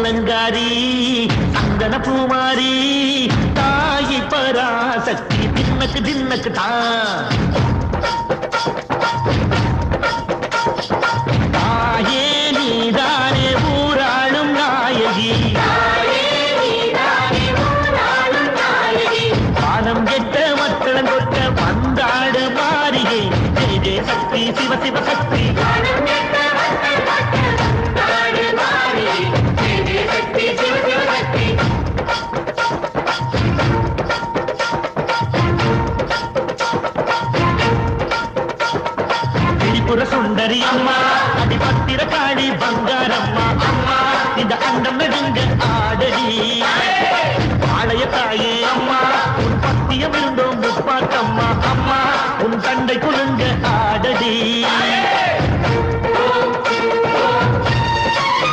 அலங்காரி சந்தன பூமாரி தாயி பராசக்தி தின்னக்கு தின்னக்கு தான் தாயே நீதானே ஊராளும் நாயகி பானம் கெட்ட மக்களம் கொட்ட பந்தாடு மாறிகை ஜெய ஜெய சக்தி சிவ சிவ சக்தி சுந்தரி அம்மா அடிபத்திர காளி பங்காரம்மா அம்மா இந்த அண்டம் நெடுங்க ஆடடி ஆலய தாயே அம்மா உன் பத்தியம் இருந்தோம் முப்பாட்டம்மா அம்மா உன் தண்டை குழு